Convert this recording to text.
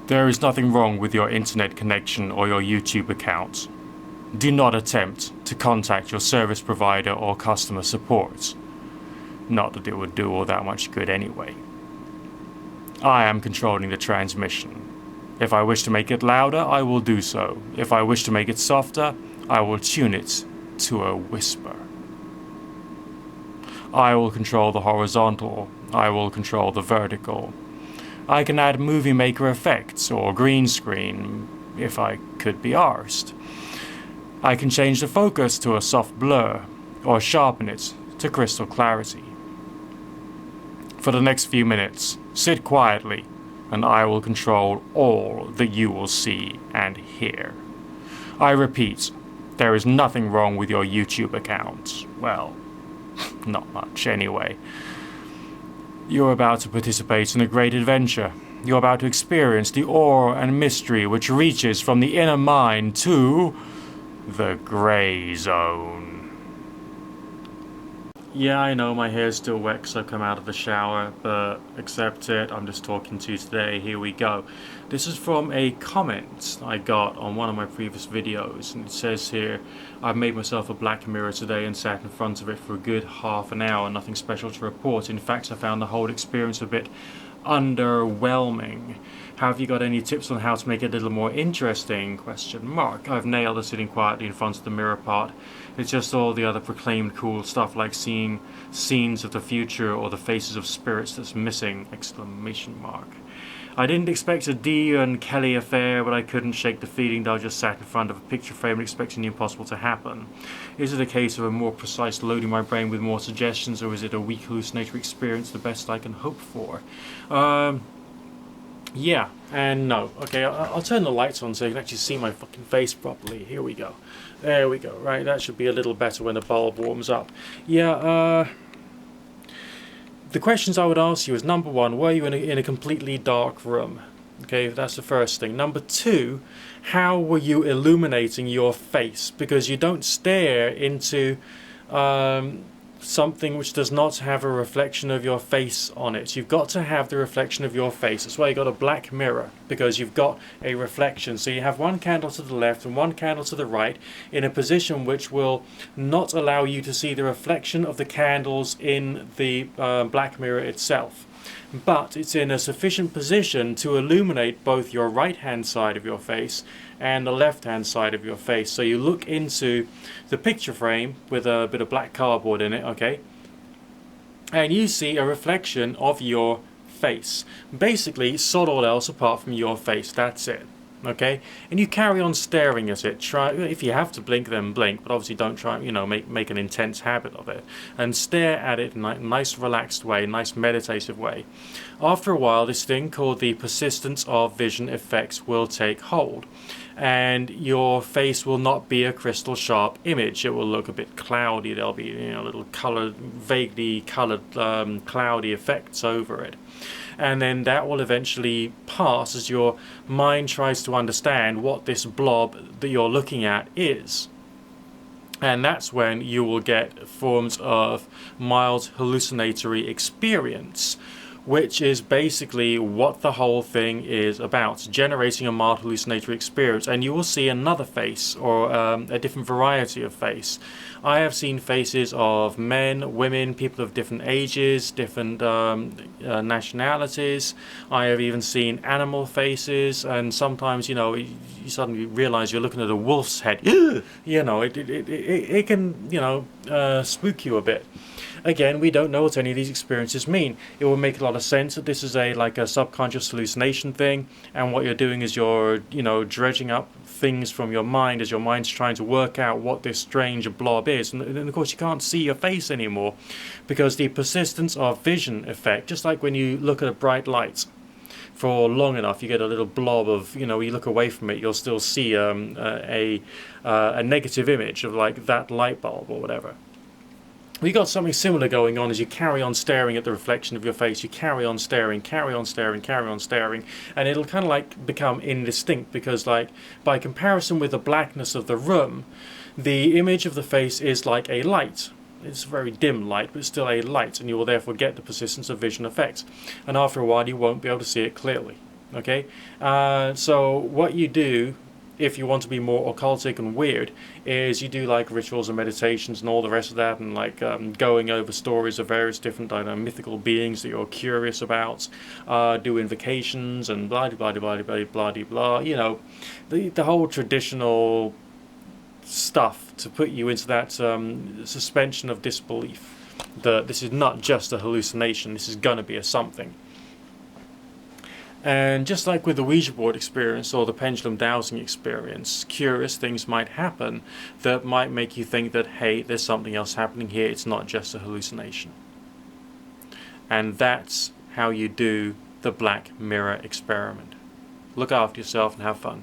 There is nothing wrong with your internet connection or your YouTube account. Do not attempt to contact your service provider or customer support. Not that it would do all that much good anyway. I am controlling the transmission. If I wish to make it louder, I will do so. If I wish to make it softer, I will tune it to a whisper. I will control the horizontal. I will control the vertical. I can add movie maker effects or green screen, if I could be arsed. I can change the focus to a soft blur, or sharpen it to crystal clarity. For the next few minutes, sit quietly, and I will control all that you will see and hear. I repeat, there is nothing wrong with your YouTube account. Well, not much anyway. You're about to participate in a great adventure. You're about to experience the awe and mystery which reaches from the inner mind to the grey zone. Yeah, I know my hair's still wet because I've come out of the shower, but accept it, I'm just talking to you today. Here we go. This is from a comment I got on one of my previous videos, and it says here, I've made myself a black mirror today and sat in front of it for a good half an hour. Nothing special to report. In fact, I found the whole experience a bit underwhelming. Have you got any tips on how to make it a little more interesting? Question mark. I've nailed the sitting quietly in front of the mirror part. It's just all the other proclaimed cool stuff like seeing scenes of the future or the faces of spirits that's missing! Exclamation mark. I didn't expect a Dee and Kelly affair, but I couldn't shake the feeling that I just sat in front of a picture frame and expecting the impossible to happen. Is it a case of a more precise loading my brain with more suggestions, or is it a weak hallucinatory experience, the best I can hope for? Yeah and no. Okay, I'll turn the lights on so you can actually see my fucking face properly. Here we go. There we go. Right, that should be a little better when the bulb warms up. Yeah, the questions I would ask you is, number one, were you in a completely dark room? Okay, that's the first thing. Number two, how were you illuminating your face? Because you don't stare into something which does not have a reflection of your face on it. You've got to have the reflection of your face. That's why you got a black mirror, because you've got a reflection. So you have one candle to the left and one candle to the right in a position which will not allow you to see the reflection of the candles in the black mirror itself. But it's in a sufficient position to illuminate both your right hand side of your face and the left hand side of your face. So you look into the picture frame with a bit of black cardboard in it, okay, and you see a reflection of your face. Basically, sod all else apart from your face. That's it. Okay, and you carry on staring at it. Try, if you have to blink, then blink, but obviously don't try, make an intense habit of it, and stare at it in a nice relaxed way, nice meditative way. After a while, this thing called the persistence of vision effects will take hold, and your face will not be a crystal sharp image. It will look a bit cloudy. There'll be little colored, vaguely colored cloudy effects over it. And then that will eventually pass as your mind tries to understand what this blob that you're looking at is. And that's when you will get forms of mild hallucinatory experience, which is basically what the whole thing is about, generating a mild hallucinatory experience. And you will see another face, or a different variety of face. I have seen faces of men, women, people of different ages, different nationalities. I have even seen animal faces, and sometimes, you suddenly realize you're looking at a wolf's head. It can, spook you a bit. Again, we don't know what any of these experiences mean. It will make a lot of sense that this is like a subconscious hallucination thing, and what you're doing is you're, dredging up things from your mind as your mind's trying to work out what this strange blob is. And of course you can't see your face anymore, because the persistence of vision effect, just like when you look at a bright light for long enough, you get a little blob of, you look away from it, you'll still see a negative image of like that light bulb or whatever. We got something similar going on as you carry on staring at the reflection of your face. You carry on staring, carry on staring, carry on staring, and it'll kind of like become indistinct, because like by comparison with the blackness of the room, the image of the face is like a light. It's a very dim light, but it's still a light, and you will therefore get the persistence of vision effect. And after a while, you won't be able to see it clearly. Okay, so what you do if you want to be more occultic and weird is you do like rituals and meditations and all the rest of that, and like going over stories of various different mythical beings that you're curious about, do invocations and blah blah blah blah blah blah blah, you know, the whole traditional stuff to put you into that suspension of disbelief that this is not just a hallucination, this is going to be a something. And just like with the Ouija board experience or the pendulum dowsing experience, curious things might happen that might make you think that, hey, there's something else happening here, it's not just a hallucination. And that's how you do the Black Mirror experiment. Look after yourself and have fun.